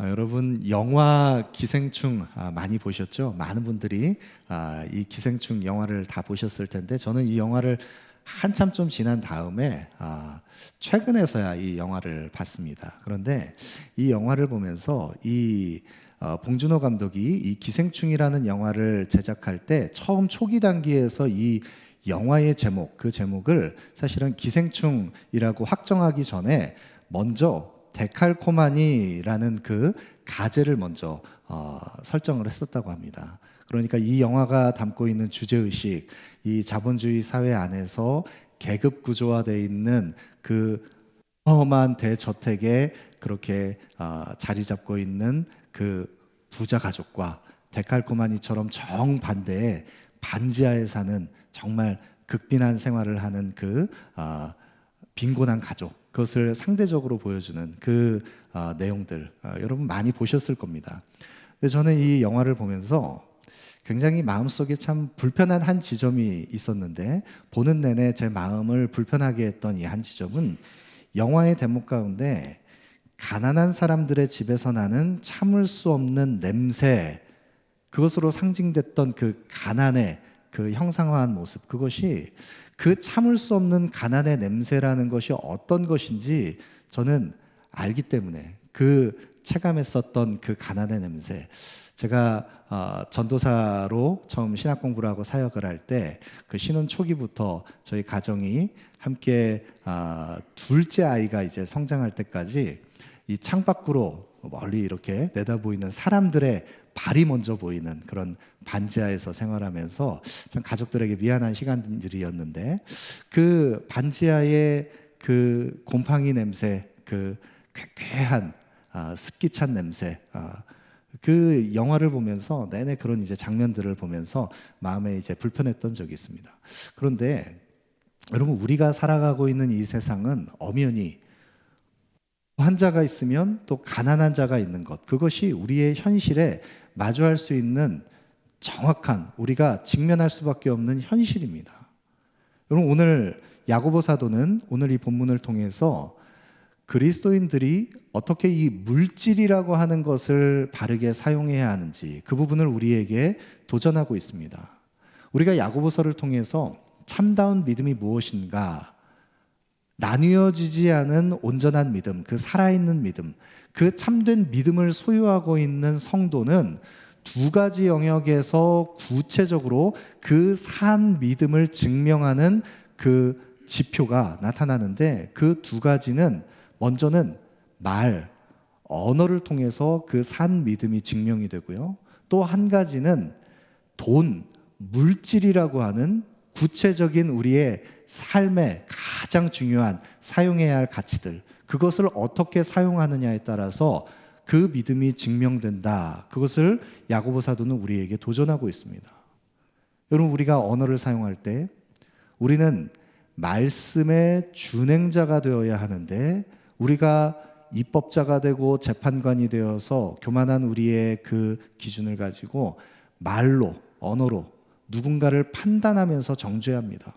여러분 영화 기생충 많이 보셨죠? 많은 분들이 이 기생충 영화를 다 보셨을 텐데 저는 이 영화를 한참 좀 지난 다음에 최근에서야 이 영화를 봤습니다. 그런데 이 영화를 보면서 봉준호 감독이 이 기생충이라는 영화를 제작할 때 처음 초기 단계에서 이 영화의 제목, 그 제목을 사실은 기생충이라고 확정하기 전에 먼저 데칼코마니라는 그 가제를 먼저 설정을 했었다고 합니다. 그러니까 이 영화가 담고 있는 주제의식, 이 자본주의 사회 안에서 계급 구조화되어 있는 그 어마어마한 대저택에 그렇게 자리 잡고 있는 그 부자 가족과 데칼코마니처럼 정반대의 반지하에 사는 정말 극빈한 생활을 하는 그 빈곤한 가족, 그것을 상대적으로 보여주는 그 내용들 여러분 많이 보셨을 겁니다. 근데 저는 이 영화를 보면서 굉장히 마음속에 참 불편한 한 지점이 있었는데, 보는 내내 제 마음을 불편하게 했던 이 한 지점은 영화의 대목 가운데 가난한 사람들의 집에서 나는 참을 수 없는 냄새, 그것으로 상징됐던 그 가난의 그 형상화한 모습, 그것이 그 참을 수 없는 가난의 냄새라는 것이 어떤 것인지 저는 알기 때문에 그 체감했었던 그 가난의 냄새, 제가 전도사로 처음 신학 공부를 하고 사역을 할 때 그 신혼 초기부터 저희 가정이 함께 둘째 아이가 이제 성장할 때까지 이 창밖으로 멀리 이렇게 내다보이는 사람들의 발이 먼저 보이는 그런 반지하에서 생활하면서 참 가족들에게 미안한 시간들이었는데, 그 반지하의 그 곰팡이 냄새, 그 쾌쾌한 습기 찬 냄새, 그 영화를 보면서 내내 그런 이제 장면들을 보면서 마음에 이제 불편했던 적이 있습니다. 그런데 여러분, 우리가 살아가고 있는 이 세상은 엄연히 환자가 있으면 또 가난한 자가 있는 것, 그것이 우리의 현실에 마주할 수 있는 정확한, 우리가 직면할 수밖에 없는 현실입니다. 여러분, 오늘 야고보 사도는 오늘 이 본문을 통해서 그리스도인들이 어떻게 이 물질이라고 하는 것을 바르게 사용해야 하는지, 그 부분을 우리에게 도전하고 있습니다. 우리가 야고보서를 통해서 참다운 믿음이 무엇인가, 나뉘어지지 않은 온전한 믿음, 그 살아있는 믿음, 그 참된 믿음을 소유하고 있는 성도는 두 가지 영역에서 구체적으로 그 산 믿음을 증명하는 그 지표가 나타나는데, 그 두 가지는 먼저는 언어를 통해서 그 산 믿음이 증명이 되고요. 또 한 가지는 돈, 물질이라고 하는 구체적인 우리의 삶의 가장 중요한 사용해야 할 가치들, 그것을 어떻게 사용하느냐에 따라서 그 믿음이 증명된다. 그것을 야고보 사도는 우리에게 도전하고 있습니다. 여러분, 우리가 언어를 사용할 때 우리는 말씀의 준행자가 되어야 하는데, 우리가 입법자가 되고 재판관이 되어서 교만한 우리의 그 기준을 가지고 말로, 언어로 누군가를 판단하면서 정죄합니다.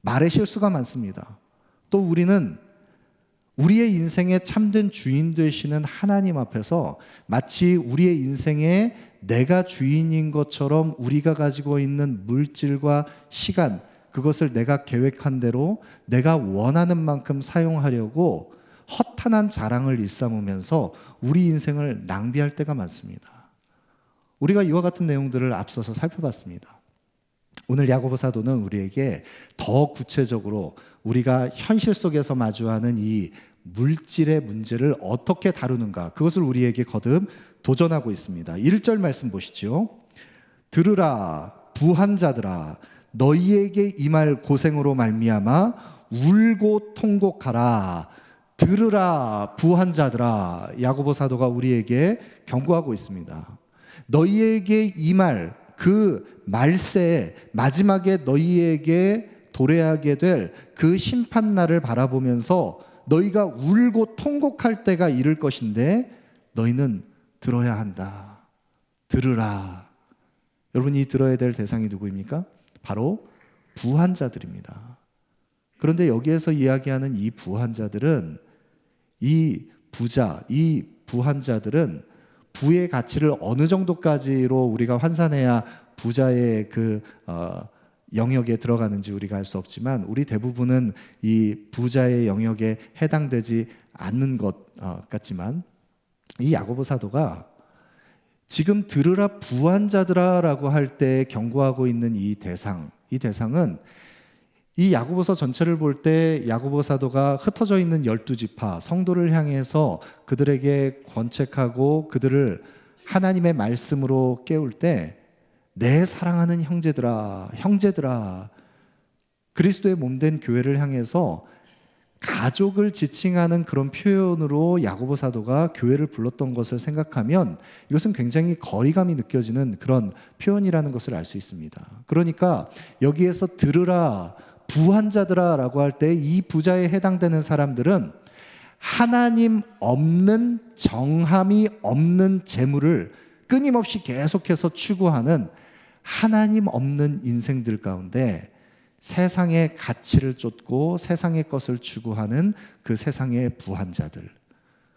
말의 실수가 많습니다. 또 우리는 우리의 인생의 참된 주인 되시는 하나님 앞에서 마치 우리의 인생에 내가 주인인 것처럼 우리가 가지고 있는 물질과 시간, 그것을 내가 계획한 대로 내가 원하는 만큼 사용하려고 허탄한 자랑을 일삼으면서 우리 인생을 낭비할 때가 많습니다. 우리가 이와 같은 내용들을 앞서서 살펴봤습니다. 오늘 야고보 사도는 우리에게 더 구체적으로 우리가 현실 속에서 마주하는 이 물질의 문제를 어떻게 다루는가, 그것을 우리에게 거듭 도전하고 있습니다. 1절 말씀 보시죠. 들으라 부한 자들아, 너희에게 임할 고생으로 말미암아 울고 통곡하라. 들으라 부한 자들아, 야고보 사도가 우리에게 경고하고 있습니다. 너희에게 임할 그 말세에 마지막에 너희에게 도래하게 될 그 심판날을 바라보면서 너희가 울고 통곡할 때가 이를 것인데 너희는 들어야 한다. 들으라. 여러분, 이 들어야 될 대상이 누구입니까? 바로 부한 자들입니다. 그런데 여기에서 이야기하는 이 부한 자들은 이 부자, 이 부한 자들은 부의 가치를 어느 정도까지로 우리가 환산해야 부자의 그 영역에 들어가는지 우리가 알 수 없지만, 우리 대부분은 이 부자의 영역에 해당되지 않는 것 같지만, 이 야고보 사도가 지금 들으라 부한 자들아 라고 할 때 경고하고 있는 이 대상은 이 야고보서 전체를 볼 때 야고보 사도가 흩어져 있는 12지파 성도를 향해서 그들에게 권책하고 그들을 하나님의 말씀으로 깨울 때, 내 사랑하는 형제들아, 그리스도의 몸된 교회를 향해서 가족을 지칭하는 그런 표현으로 야고보 사도가 교회를 불렀던 것을 생각하면 이것은 굉장히 거리감이 느껴지는 그런 표현이라는 것을 알 수 있습니다. 그러니까 여기에서 들으라 부한 자들아 라고 할 때 이 부자에 해당되는 사람들은 하나님 없는, 정함이 없는 재물을 끊임없이 계속해서 추구하는 하나님 없는 인생들 가운데 세상의 가치를 쫓고 세상의 것을 추구하는 그 세상의 부한 자들,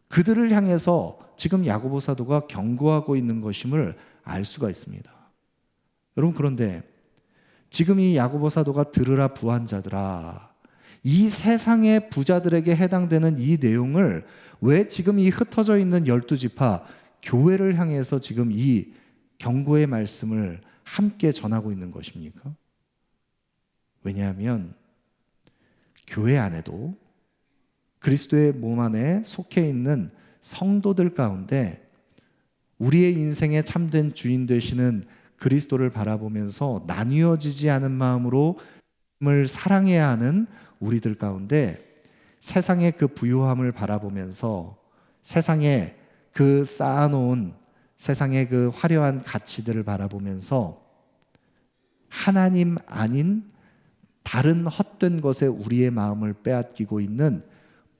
그들을 향해서 지금 야고보 사도가 경고하고 있는 것임을 알 수가 있습니다. 여러분, 그런데 지금 이 야고보 사도가 들으라 부한 자들아, 이 세상의 부자들에게 해당되는 이 내용을 왜 지금 이 흩어져 있는 12지파 교회를 향해서 지금 이 경고의 말씀을 함께 전하고 있는 것입니까? 왜냐하면 교회 안에도 그리스도의 몸 안에 속해 있는 성도들 가운데 우리의 인생의 참된 주인 되시는 그리스도를 바라보면서 나뉘어지지 않은 마음으로 을 사랑해야 하는 우리들 가운데 세상의 그 부요함을 바라보면서 세상에 그 쌓아놓은 세상의 그 화려한 가치들을 바라보면서 하나님 아닌 다른 헛된 것에 우리의 마음을 빼앗기고 있는,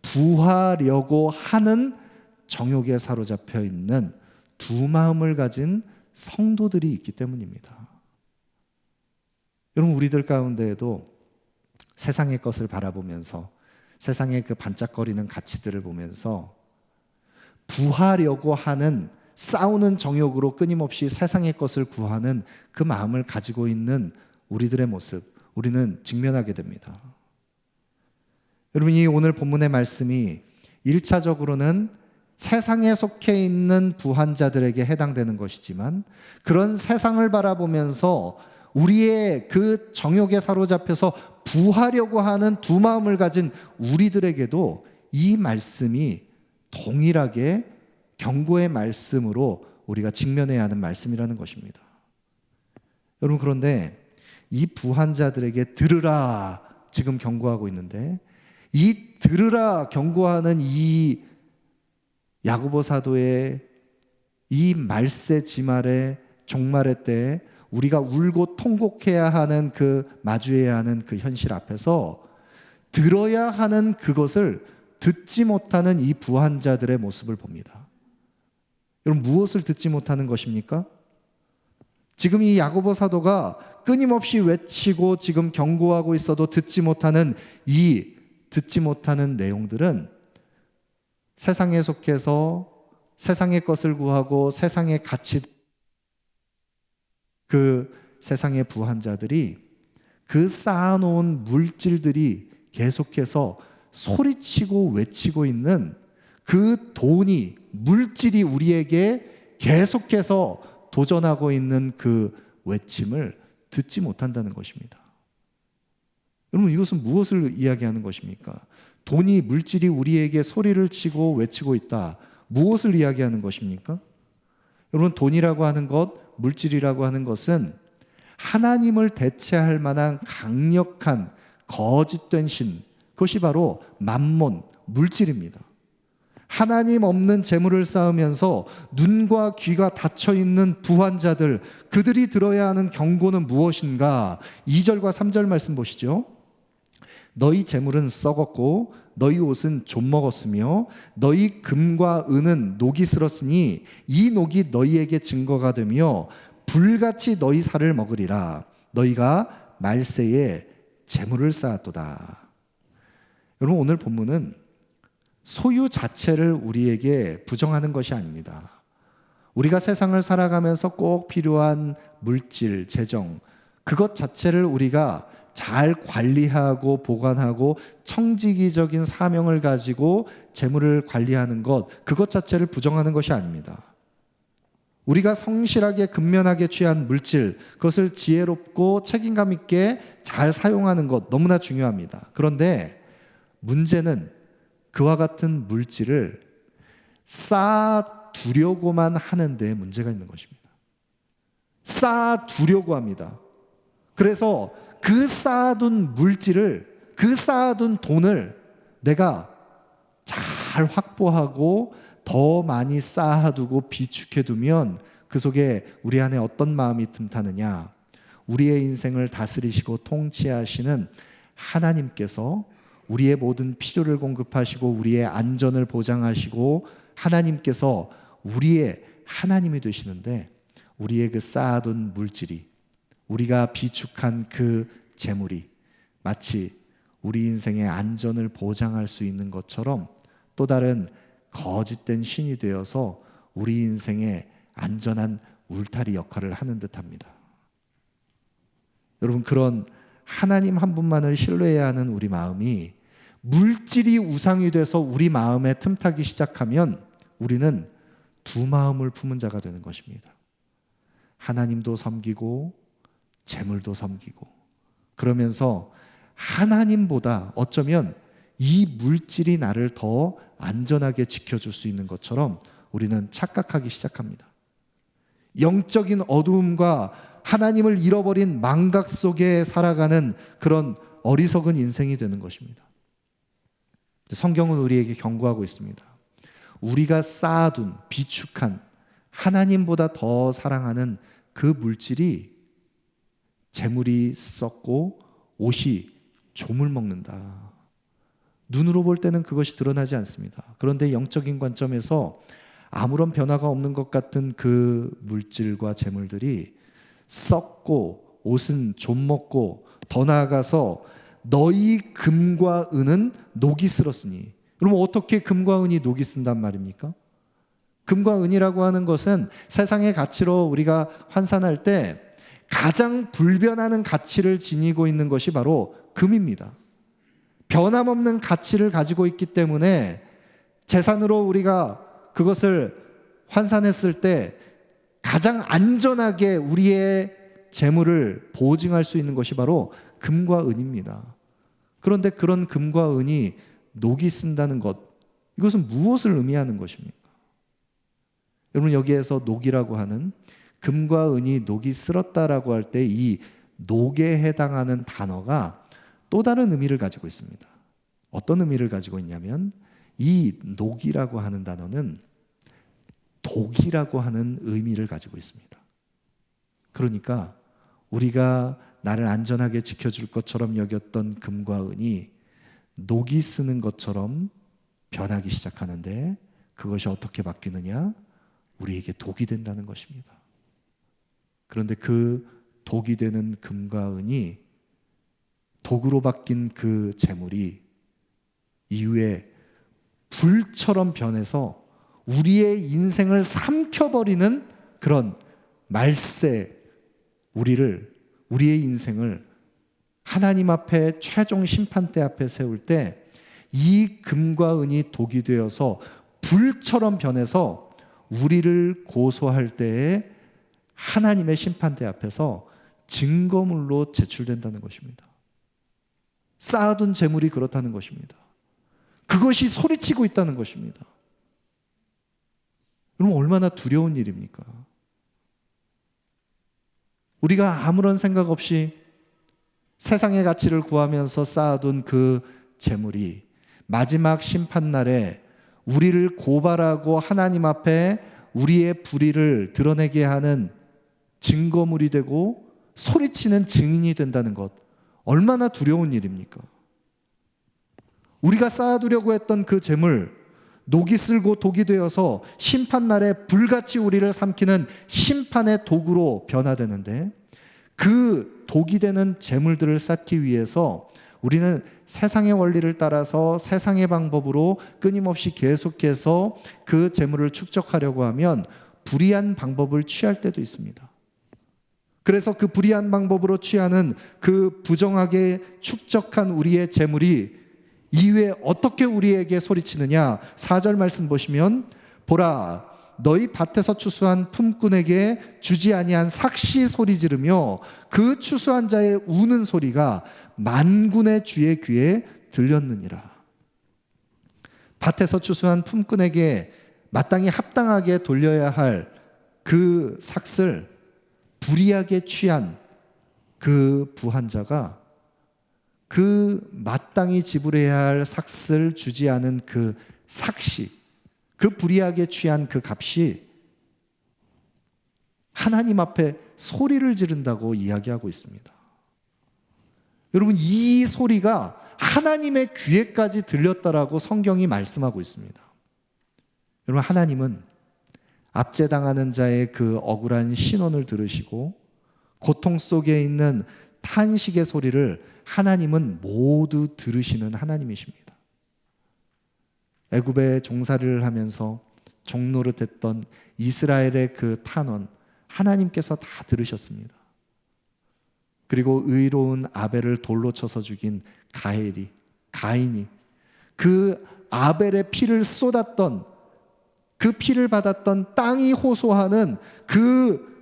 부하려고 하는 정욕에 사로잡혀 있는 두 마음을 가진 성도들이 있기 때문입니다. 여러분, 우리들 가운데에도 세상의 것을 바라보면서 세상의 그 반짝거리는 가치들을 보면서 부하려고 하는, 싸우는 정욕으로 끊임없이 세상의 것을 구하는 그 마음을 가지고 있는 우리들의 모습, 우리는 직면하게 됩니다. 여러분, 이 오늘 본문의 말씀이 1차적으로는 세상에 속해 있는 부한 자들에게 해당되는 것이지만, 그런 세상을 바라보면서 우리의 그 정욕에 사로잡혀서 부하려고 하는 두 마음을 가진 우리들에게도 이 말씀이 동일하게 경고의 말씀으로 우리가 직면해야 하는 말씀이라는 것입니다. 여러분, 그런데 이 부한 자들에게 들으라 지금 경고하고 있는데, 이 들으라 경고하는 이 야고보 사도의 이 말세 지말의 종말의 때에 우리가 울고 통곡해야 하는, 그 마주해야 하는 그 현실 앞에서 들어야 하는 그것을 듣지 못하는 이 부한 자들의 모습을 봅니다. 여러분, 무엇을 듣지 못하는 것입니까? 지금 이 야고보 사도가 끊임없이 외치고 지금 경고하고 있어도 듣지 못하는 내용들은 세상에 속해서 세상의 것을 구하고 세상의 가치, 그 세상의 부한 자들이 그 쌓아놓은 물질들이 계속해서 소리치고 외치고 있는 그 돈이, 물질이 우리에게 계속해서 도전하고 있는 그 외침을 듣지 못한다는 것입니다. 여러분, 이것은 무엇을 이야기하는 것입니까? 돈이, 물질이 우리에게 소리를 치고 외치고 있다. 무엇을 이야기하는 것입니까? 여러분, 돈이라고 하는 것, 물질이라고 하는 것은 하나님을 대체할 만한 강력한 거짓된 신, 그것이 바로 맘몬, 물질입니다. 하나님 없는 재물을 쌓으면서 눈과 귀가 닫혀있는 부한 자들, 그들이 들어야 하는 경고는 무엇인가? 2절과 3절 말씀 보시죠. 너희 재물은 썩었고 너희 옷은 좀먹었으며 너희 금과 은은 녹이 슬었으니 이 녹이 너희에게 증거가 되며 불같이 너희 살을 먹으리라. 너희가 말세에 재물을 쌓았도다. 여러분, 오늘 본문은 소유 자체를 우리에게 부정하는 것이 아닙니다. 우리가 세상을 살아가면서 꼭 필요한 물질, 재정, 그것 자체를 우리가 잘 관리하고 보관하고 청지기적인 사명을 가지고 재물을 관리하는 것, 그것 자체를 부정하는 것이 아닙니다. 우리가 성실하게 근면하게 취한 물질, 그것을 지혜롭고 책임감 있게 잘 사용하는 것 너무나 중요합니다. 그런데 문제는 그와 같은 물질을 쌓아두려고만 하는데 문제가 있는 것입니다. 쌓아두려고 합니다. 그래서 그 쌓아둔 물질을, 그 쌓아둔 돈을 내가 잘 확보하고 더 많이 쌓아두고 비축해두면 그 속에 우리 안에 어떤 마음이 틈타느냐? 우리의 인생을 다스리시고 통치하시는 하나님께서 우리의 모든 필요를 공급하시고 우리의 안전을 보장하시고 하나님께서 우리의 하나님이 되시는데 우리의 그 쌓아둔 물질이, 우리가 비축한 그 재물이 마치 우리 인생의 안전을 보장할 수 있는 것처럼 또 다른 거짓된 신이 되어서 우리 인생의 안전한 울타리 역할을 하는 듯합니다. 여러분, 그런 하나님 한 분만을 신뢰해야 하는 우리 마음이 물질이 우상이 돼서 우리 마음에 틈타기 시작하면 우리는 두 마음을 품은 자가 되는 것입니다. 하나님도 섬기고 재물도 섬기고, 그러면서 하나님보다 어쩌면 이 물질이 나를 더 안전하게 지켜줄 수 있는 것처럼 우리는 착각하기 시작합니다. 영적인 어두움과 하나님을 잃어버린 망각 속에 살아가는 그런 어리석은 인생이 되는 것입니다. 성경은 우리에게 경고하고 있습니다. 우리가 쌓아둔, 비축한 하나님보다 더 사랑하는 그 물질이 재물이 썩고 옷이 조물 먹는다. 눈으로 볼 때는 그것이 드러나지 않습니다. 그런데 영적인 관점에서 아무런 변화가 없는 것 같은 그 물질과 재물들이 썩고 옷은 좀 먹고, 더 나아가서 너희 금과 은은 녹이 슬었으니. 그럼 어떻게 금과 은이 녹이 쓴단 말입니까? 금과 은이라고 하는 것은 세상의 가치로 우리가 환산할 때 가장 불변하는 가치를 지니고 있는 것이 바로 금입니다. 변함없는 가치를 가지고 있기 때문에 재산으로 우리가 그것을 환산했을 때 가장 안전하게 우리의 재물을 보증할 수 있는 것이 바로 금과 은입니다. 그런데 그런 금과 은이 녹이 쓴다는 것, 이것은 무엇을 의미하는 것입니까? 여러분, 여기에서 녹이라고 하는, 금과 은이 녹이 쓸었다라고 할 때 이 녹에 해당하는 단어가 또 다른 의미를 가지고 있습니다. 어떤 의미를 가지고 있냐면 이 녹이라고 하는 단어는 독이라고 하는 의미를 가지고 있습니다. 그러니까 우리가 나를 안전하게 지켜줄 것처럼 여겼던 금과 은이 녹이 쓰는 것처럼 변하기 시작하는데 그것이 어떻게 바뀌느냐? 우리에게 독이 된다는 것입니다. 그런데 그 독이 되는 금과 은이, 독으로 바뀐 그 재물이 이후에 불처럼 변해서 우리의 인생을 삼켜버리는 그런 말세, 우리의 인생을 하나님 앞에 최종 심판대 앞에 세울 때 이 금과 은이 독이 되어서 불처럼 변해서 우리를 고소할 때에 하나님의 심판대 앞에서 증거물로 제출된다는 것입니다. 쌓아둔 재물이 그렇다는 것입니다. 그것이 소리치고 있다는 것입니다. 그럼 얼마나 두려운 일입니까? 우리가 아무런 생각 없이 세상의 가치를 구하면서 쌓아둔 그 재물이 마지막 심판날에 우리를 고발하고 하나님 앞에 우리의 불의를 드러내게 하는 증거물이 되고 소리치는 증인이 된다는 것, 얼마나 두려운 일입니까? 우리가 쌓아두려고 했던 그 재물, 녹이 슬고 독이 되어서 심판날에 불같이 우리를 삼키는 심판의 도구로 변화되는데, 그 독이 되는 재물들을 쌓기 위해서 우리는 세상의 원리를 따라서 세상의 방법으로 끊임없이 계속해서 그 재물을 축적하려고 하면 불의한 방법을 취할 때도 있습니다. 그래서 그 불의한 방법으로 취하는 그 부정하게 축적한 우리의 재물이 이후에 어떻게 우리에게 소리치느냐. 4절 말씀 보시면 보라 너희 밭에서 추수한 품꾼에게 주지 아니한 삭시 소리 지르며 그 추수한 자의 우는 소리가 만군의 주의 귀에 들렸느니라. 밭에서 추수한 품꾼에게 마땅히 합당하게 돌려야 할 그 삭슬 불의하게 취한 그 부한자가 그 마땅히 지불해야 할 삭슬 주지 않은 그 삭시, 그 불의하게 취한 그 값이 하나님 앞에 소리를 지른다고 이야기하고 있습니다. 여러분, 이 소리가 하나님의 귀에까지 들렸다라고 성경이 말씀하고 있습니다. 여러분, 하나님은 압제당하는 자의 그 억울한 신원을 들으시고 고통 속에 있는 탄식의 소리를 하나님은 모두 들으시는 하나님이십니다. 애굽에 종살이를 하면서 종노릇했던 이스라엘의 그 탄원, 하나님께서 다 들으셨습니다. 그리고 의로운 아벨을 돌로 쳐서 죽인 가인이 그 아벨의 피를 쏟았던, 그 피를 받았던 땅이 호소하는 그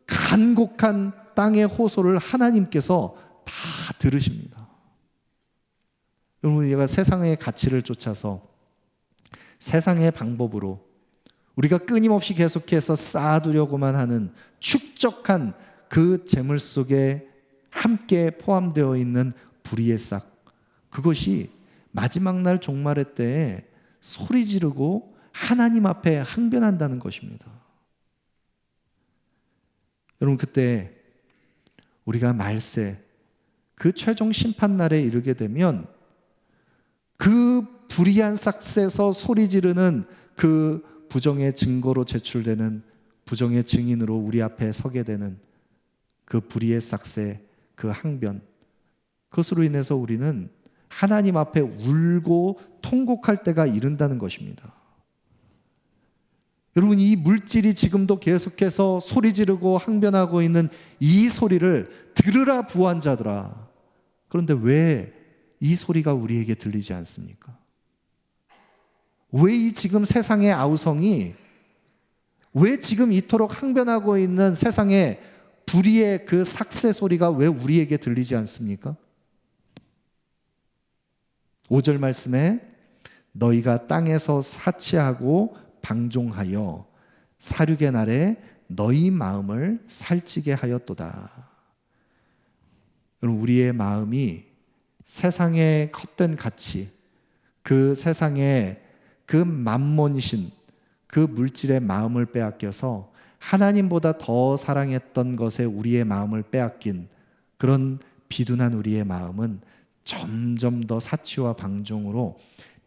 간곡한 땅의 호소를 하나님께서 다 들으십니다. 여러분, 우리가 세상의 가치를 쫓아서 세상의 방법으로 우리가 끊임없이 계속해서 쌓아두려고만 하는 축적한 그 재물 속에 함께 포함되어 있는 불의의 싹, 그것이 마지막 날 종말의 때에 소리 지르고 하나님 앞에 항변한다는 것입니다. 여러분, 그때 우리가 말세, 그 최종 심판날에 이르게 되면 그 불의한 싹에서 소리 지르는 그 부정의 증거로 제출되는 부정의 증인으로 우리 앞에 서게 되는 그 불의의 싹의 그 항변, 그것으로 인해서 우리는 하나님 앞에 울고 통곡할 때가 이른다는 것입니다. 여러분, 이 물질이 지금도 계속해서 소리 지르고 항변하고 있는 이 소리를 들으라 부한 자들아. 그런데 왜 이 소리가 우리에게 들리지 않습니까? 왜 이 지금 세상의 아우성이, 왜 지금 이토록 항변하고 있는 세상의 불의의 그 삭새 소리가 왜 우리에게 들리지 않습니까? 5절 말씀에 너희가 땅에서 사치하고 방종하여 사륙의 날에 너희 마음을 살찌게 하였도다. 여러분, 우리의 마음이 세상의 헛된 가치, 그 세상의 그 만몬신, 그 물질의 마음을 빼앗겨서 하나님보다 더 사랑했던 것에 우리의 마음을 빼앗긴 그런 비둔한 우리의 마음은 점점 더 사치와 방종으로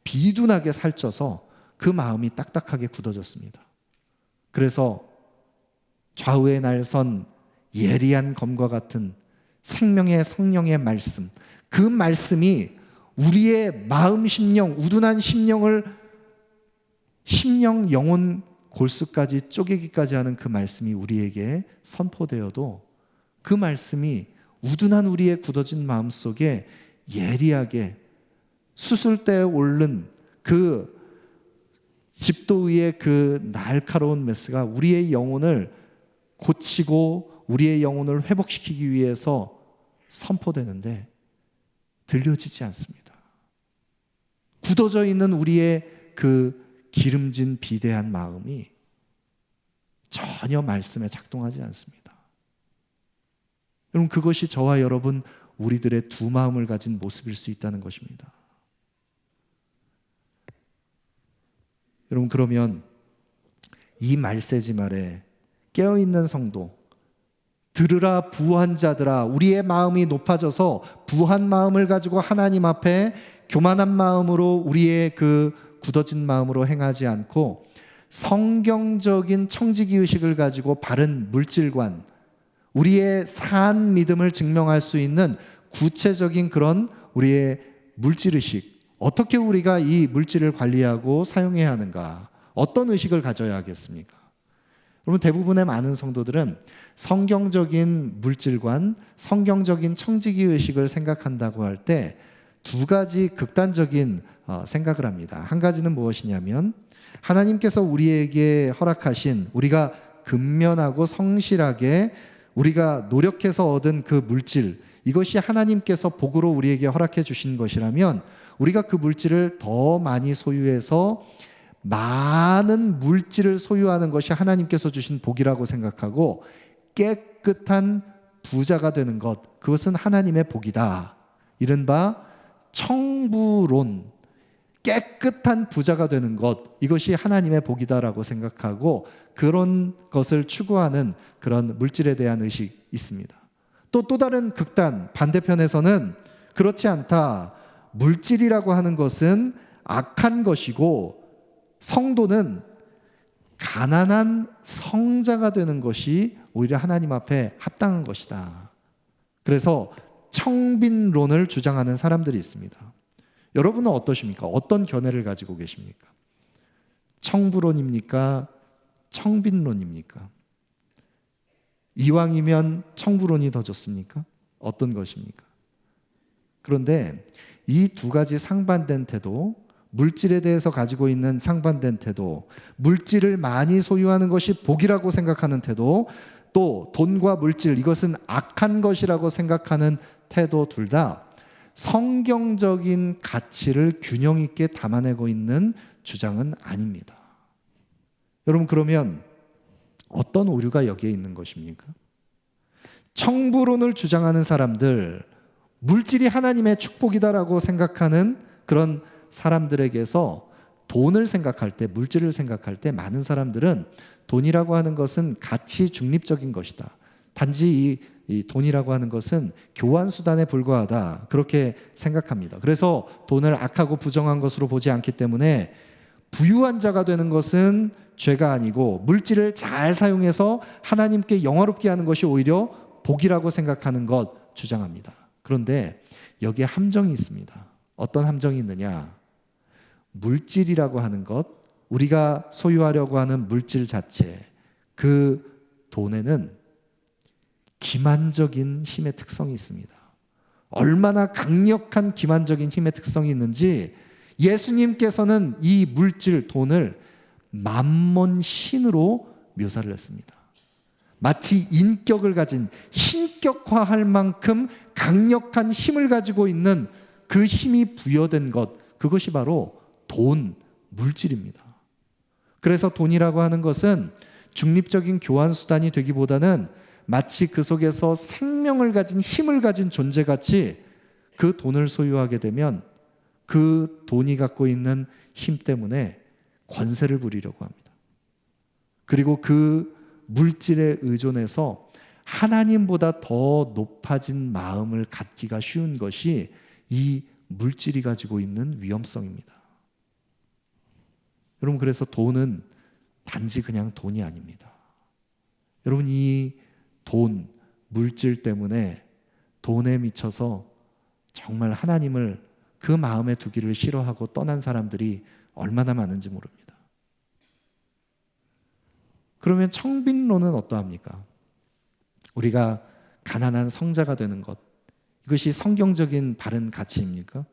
비둔하게 살쪄서 그 마음이 딱딱하게 굳어졌습니다. 그래서 좌우의 날선 예리한 검과 같은 생명의 성령의 말씀, 그 말씀이 우리의 마음 심령, 우둔한 심령, 영혼, 골수까지 쪼개기까지 하는 그 말씀이 우리에게 선포되어도 그 말씀이 우둔한 우리의 굳어진 마음 속에 예리하게 수술대에 오른 그 집도의의 그 날카로운 메스가 우리의 영혼을 고치고 우리의 영혼을 회복시키기 위해서 선포되는데 들려지지 않습니다. 굳어져 있는 우리의 그 기름진 비대한 마음이 전혀 말씀에 작동하지 않습니다. 여러분, 그것이 저와 여러분 우리들의 두 마음을 가진 모습일 수 있다는 것입니다. 여러분, 그러면 이 말세지 말에 깨어있는 성도, 들으라 부한 자들아, 우리의 마음이 높아져서 부한 마음을 가지고 하나님 앞에 교만한 마음으로 우리의 그 굳어진 마음으로 행하지 않고 성경적인 청지기의식을 가지고 바른 물질관, 우리의 산 믿음을 증명할 수 있는 구체적인 그런 우리의 물질의식, 어떻게 우리가 이 물질을 관리하고 사용해야 하는가, 어떤 의식을 가져야 하겠습니까? 여러분, 대부분의 많은 성도들은 성경적인 물질관, 성경적인 청지기 의식을 생각한다고 할 때 두 가지 극단적인 생각을 합니다. 한 가지는 무엇이냐면, 하나님께서 우리에게 허락하신, 우리가 근면하고 성실하게 우리가 노력해서 얻은 그 물질, 이것이 하나님께서 복으로 우리에게 허락해 주신 것이라면 우리가 그 물질을 더 많이 소유해서 많은 물질을 소유하는 것이 하나님께서 주신 복이라고 생각하고, 깨끗한 부자가 되는 것, 그것은 하나님의 복이다. 이른바 청부론, 깨끗한 부자가 되는 것, 이것이 하나님의 복이다라고 생각하고 그런 것을 추구하는 그런 물질에 대한 의식이 있습니다. 또 다른 극단, 반대편에서는 그렇지 않다. 물질이라고 하는 것은 악한 것이고 성도는 가난한 성자가 되는 것이 오히려 하나님 앞에 합당한 것이다. 그래서 청빈론을 주장하는 사람들이 있습니다. 여러분은 어떠십니까? 어떤 견해를 가지고 계십니까? 청부론입니까? 청빈론입니까? 이왕이면 청부론이 더 좋습니까? 어떤 것입니까? 그런데 이 두 가지 상반된 태도, 물질에 대해서 가지고 있는 상반된 태도, 물질을 많이 소유하는 것이 복이라고 생각하는 태도, 또 돈과 물질, 이것은 악한 것이라고 생각하는 태도, 둘 다 성경적인 가치를 균형 있게 담아내고 있는 주장은 아닙니다. 여러분, 그러면 어떤 오류가 여기에 있는 것입니까? 청부론을 주장하는 사람들, 물질이 하나님의 축복이다라고 생각하는 그런 사람들에게서 돈을 생각할 때, 물질을 생각할 때 많은 사람들은 돈이라고 하는 것은 가치 중립적인 것이다. 단지 이 돈이라고 하는 것은 교환수단에 불과하다, 그렇게 생각합니다. 그래서 돈을 악하고 부정한 것으로 보지 않기 때문에 부유한 자가 되는 것은 죄가 아니고 물질을 잘 사용해서 하나님께 영화롭게 하는 것이 오히려 복이라고 생각하는 것 주장합니다. 그런데 여기에 함정이 있습니다. 어떤 함정이 있느냐? 물질이라고 하는 것, 우리가 소유하려고 하는 물질 자체, 그 돈에는 기만적인 힘의 특성이 있습니다. 얼마나 강력한 기만적인 힘의 특성이 있는지 예수님께서는 이 물질, 돈을 만몬 신으로 묘사를 했습니다. 마치 인격을 가진, 신격화할 만큼 강력한 힘을 가지고 있는 그 힘이 부여된 것, 그것이 바로 돈, 물질입니다. 그래서 돈이라고 하는 것은 중립적인 교환수단이 되기보다는 마치 그 속에서 생명을 가진, 힘을 가진 존재같이 그 돈을 소유하게 되면 그 돈이 갖고 있는 힘 때문에 권세를 부리려고 합니다. 그리고 그 물질에 의존해서 하나님보다 더 높아진 마음을 갖기가 쉬운 것이 이 물질이 가지고 있는 위험성입니다. 여러분, 그래서 돈은 단지 그냥 돈이 아닙니다. 여러분, 이 돈, 물질 때문에 돈에 미쳐서 정말 하나님을 그 마음에 두기를 싫어하고 떠난 사람들이 얼마나 많은지 모릅니다. 그러면 청빈론은 어떠합니까? 우리가 가난한 성자가 되는 것, 이것이 성경적인 바른 가치입니까?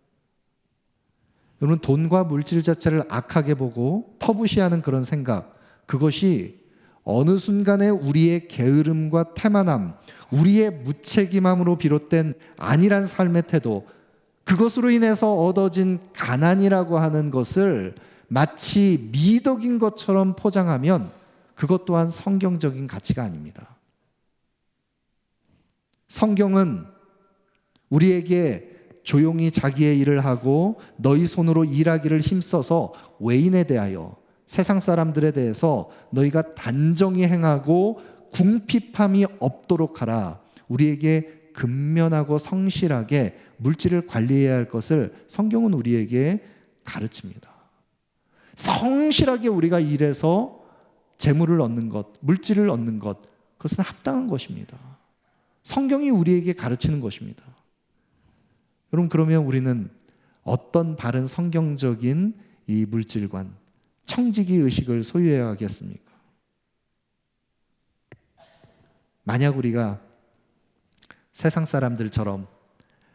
여러분, 돈과 물질 자체를 악하게 보고 터부시하는 그런 생각, 그것이 어느 순간에 우리의 게으름과 태만함, 우리의 무책임함으로 비롯된 안일한 삶의 태도, 그것으로 인해서 얻어진 가난이라고 하는 것을 마치 미덕인 것처럼 포장하면 그것 또한 성경적인 가치가 아닙니다. 성경은 우리에게 조용히 자기의 일을 하고 너희 손으로 일하기를 힘써서 외인에 대하여, 세상 사람들에 대해서 너희가 단정히 행하고 궁핍함이 없도록 하라, 우리에게 근면하고 성실하게 물질을 관리해야 할 것을 성경은 우리에게 가르칩니다. 성실하게 우리가 일해서 재물을 얻는 것, 물질을 얻는 것, 그것은 합당한 것입니다. 성경이 우리에게 가르치는 것입니다. 여러분, 그러면 우리는 어떤 바른 성경적인 이 물질관, 청지기 의식을 소유해야겠습니까? 만약 우리가 세상 사람들처럼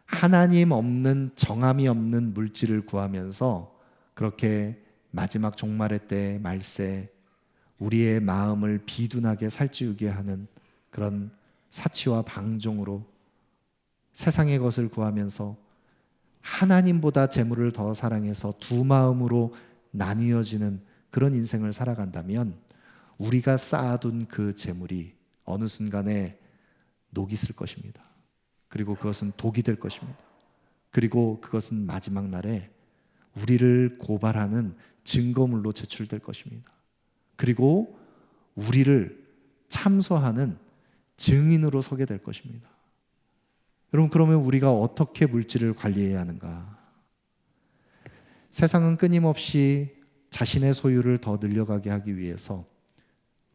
하나님 없는, 정함이 없는 물질을 구하면서 그렇게 마지막 종말의 때 말세 우리의 마음을 비둔하게 살찌우게 하는 그런 사치와 방종으로 세상의 것을 구하면서 하나님보다 재물을 더 사랑해서 두 마음으로 나뉘어지는 그런 인생을 살아간다면 우리가 쌓아둔 그 재물이 어느 순간에 녹이 쓸 것입니다. 그리고 그것은 독이 될 것입니다. 그리고 그것은 마지막 날에 우리를 고발하는 증거물로 제출될 것입니다. 그리고 우리를 참소하는 증인으로 서게 될 것입니다. 여러분, 그러면 우리가 어떻게 물질을 관리해야 하는가? 세상은 끊임없이 자신의 소유를 더 늘려가게 하기 위해서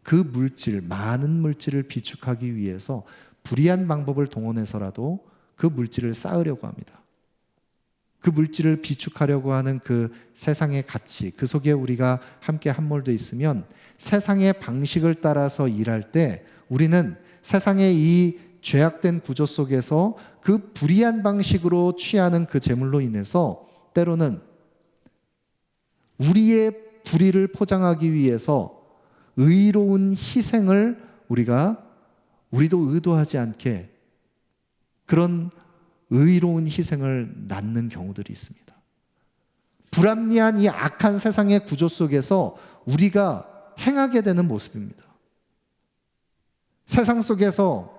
그 물질, 많은 물질을 비축하기 위해서 불의한 방법을 동원해서라도 그 물질을 쌓으려고 합니다. 그 물질을 비축하려고 하는 그 세상의 가치, 그 속에 우리가 함께 함몰되어 있으면 세상의 방식을 따라서 일할 때 우리는 세상의 이 죄악된 구조 속에서 그 불의한 방식으로 취하는 그 재물로 인해서 때로는 우리의 불의를 포장하기 위해서 의로운 희생을 우리도 의도하지 않게 그런 의로운 희생을 낳는 경우들이 있습니다. 불합리한 이 악한 세상의 구조 속에서 우리가 행하게 되는 모습입니다. 세상 속에서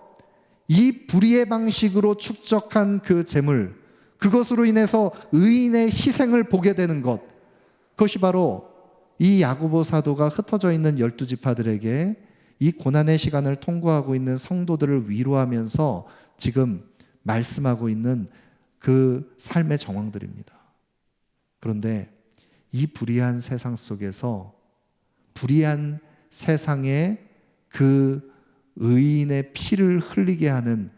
이 불의의 방식으로 축적한 그 재물, 그것으로 인해서 의인의 희생을 보게 되는 것, 그것이 바로 이 야고보 사도가 흩어져 있는 12지파들에게 이 고난의 시간을 통과하고 있는 성도들을 위로하면서 지금 말씀하고 있는 그 삶의 정황들입니다. 그런데 이 불의한 세상 속에서 불의한 세상에 그 의인의 피를 흘리게 하는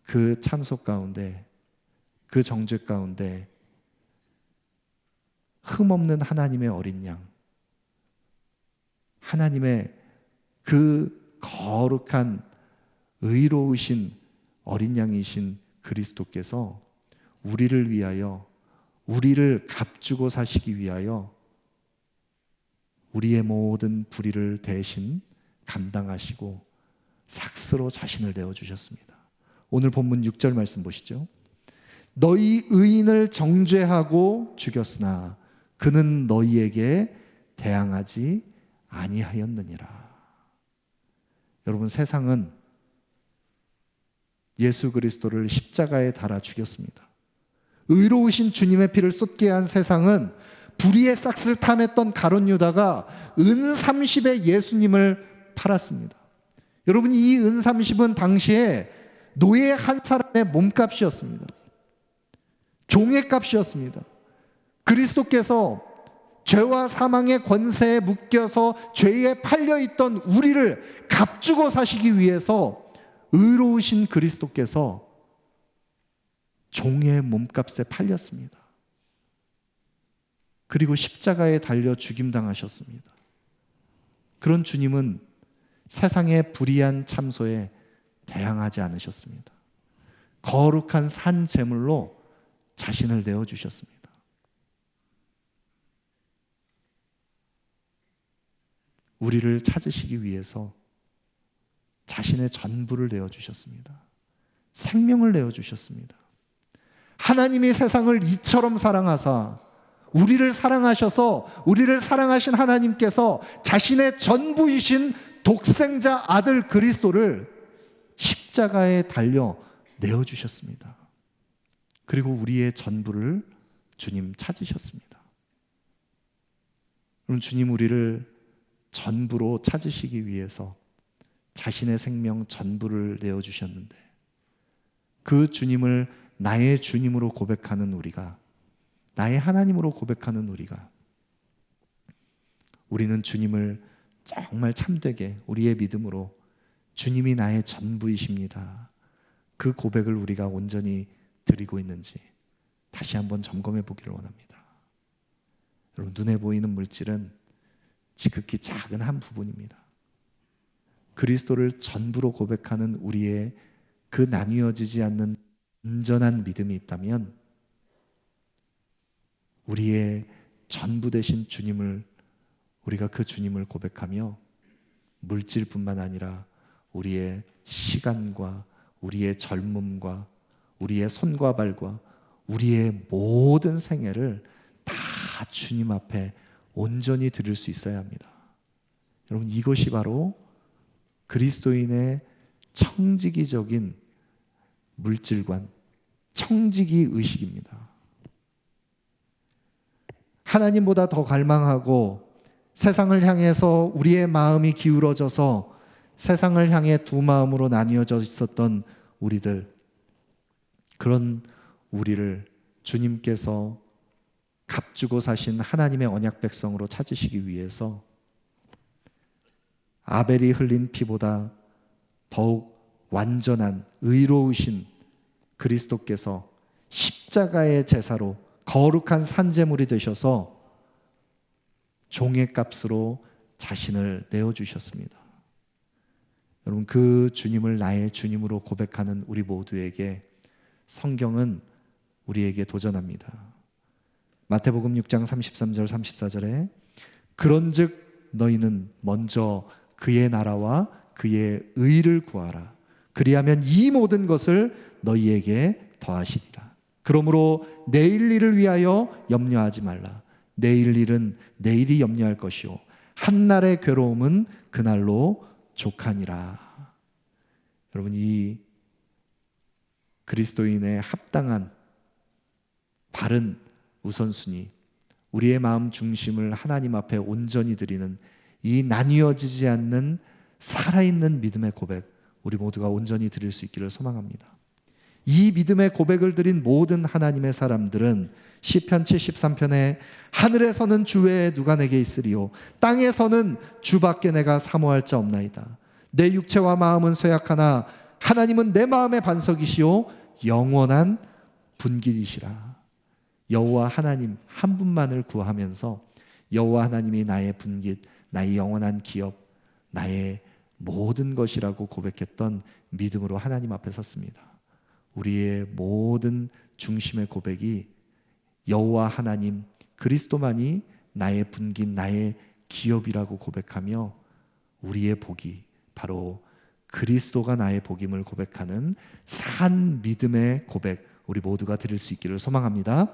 그 참소 가운데, 그 정죄 가운데 흠없는 하나님의 어린 양, 하나님의 그 거룩한 의로우신 어린 양이신 그리스도께서 우리를 위하여, 우리를 값주고 사시기 위하여 우리의 모든 불의를 대신 감당하시고 삭스로 자신을 내어주셨습니다. 오늘 본문 6절 말씀 보시죠. 너희 의인을 정죄하고 죽였으나 그는 너희에게 대항하지 아니하였느니라. 여러분, 세상은 예수 그리스도를 십자가에 달아 죽였습니다. 의로우신 주님의 피를 쏟게 한 세상은 불의의 싹을 탐했던 가룟 유다가 은 30에 예수님을 팔았습니다. 여러분, 이 은 30은 당시에 노예 한 사람의 몸값이었습니다. 종의 값이었습니다. 그리스도께서 죄와 사망의 권세에 묶여서 죄에 팔려있던 우리를 값주고 사시기 위해서 의로우신 그리스도께서 종의 몸값에 팔렸습니다. 그리고 십자가에 달려 죽임당하셨습니다. 그런 주님은 세상의 불의한 참소에 대항하지 않으셨습니다. 거룩한 산 제물로 자신을 내어주셨습니다. 우리를 찾으시기 위해서 자신의 전부를 내어주셨습니다. 생명을 내어주셨습니다. 하나님이 세상을 이처럼 사랑하사 우리를 사랑하셔서 우리를 사랑하신 하나님께서 자신의 전부이신 독생자 아들 그리스도를 십자가에 달려 내어주셨습니다. 그리고 우리의 전부를 주님 찾으셨습니다. 그럼 주님 우리를 전부로 찾으시기 위해서 자신의 생명 전부를 내어주셨는데 그 주님을 나의 주님으로 고백하는 우리가, 나의 하나님으로 고백하는 우리는 주님을 정말 참되게 우리의 믿음으로 주님이 나의 전부이십니다, 그 고백을 우리가 온전히 드리고 있는지 다시 한번 점검해 보기를 원합니다. 여러분, 눈에 보이는 물질은 지극히 작은 한 부분입니다. 그리스도를 전부로 고백하는 우리의 그 나뉘어지지 않는 온전한 믿음이 있다면 우리의 전부 되신 주님을, 우리가 그 주님을 고백하며 물질뿐만 아니라 우리의 시간과 우리의 젊음과 우리의 손과 발과 우리의 모든 생애를 다 주님 앞에 온전히 드릴 수 있어야 합니다. 여러분, 이것이 바로 그리스도인의 청지기적인 물질관, 청지기 의식입니다. 하나님보다 더 갈망하고 세상을 향해서 우리의 마음이 기울어져서 세상을 향해 두 마음으로 나뉘어져 있었던 우리들, 그런 우리를 주님께서 값주고 사신 하나님의 언약 백성으로 찾으시기 위해서 아벨이 흘린 피보다 더욱 완전한 의로우신 그리스도께서 십자가의 제사로 거룩한 산제물이 되셔서 종의 값으로 자신을 내어주셨습니다. 여러분, 그 주님을 나의 주님으로 고백하는 우리 모두에게 성경은 우리에게 도전합니다. 마태복음 6장 33절 34절에 그런즉 너희는 먼저 그의 나라와 그의 의를 구하라. 그리하면 이 모든 것을 너희에게 더하시리라. 그러므로 내일 일을 위하여 염려하지 말라. 내일 일은 내일이 염려할 것이요 한날의 괴로움은 그날로 족하니라. 여러분, 이 그리스도인의 합당한 바른 우선순위, 우리의 마음 중심을 하나님 앞에 온전히 드리는 이 나뉘어지지 않는 살아있는 믿음의 고백, 우리 모두가 온전히 드릴 수 있기를 소망합니다. 이 믿음의 고백을 드린 모든 하나님의 사람들은 시편 73편에 하늘에서는 주 외에 누가 내게 있으리요 땅에서는 주밖에 내가 사모할 자 없나이다. 내 육체와 마음은 쇠약하나 하나님은 내 마음의 반석이시요 영원한 분길이시라. 여호와 하나님 한 분만을 구하면서 여호와 하나님이 나의 분깃, 나의 영원한 기업, 나의 모든 것이라고 고백했던 믿음으로 하나님 앞에 섰습니다. 우리의 모든 중심의 고백이 여호와 하나님 그리스도만이 나의 분깃, 나의 기업이라고 고백하며 우리의 복이 바로 그리스도가 나의 복임을 고백하는 산 믿음의 고백, 우리 모두가 드릴 수 있기를 소망합니다.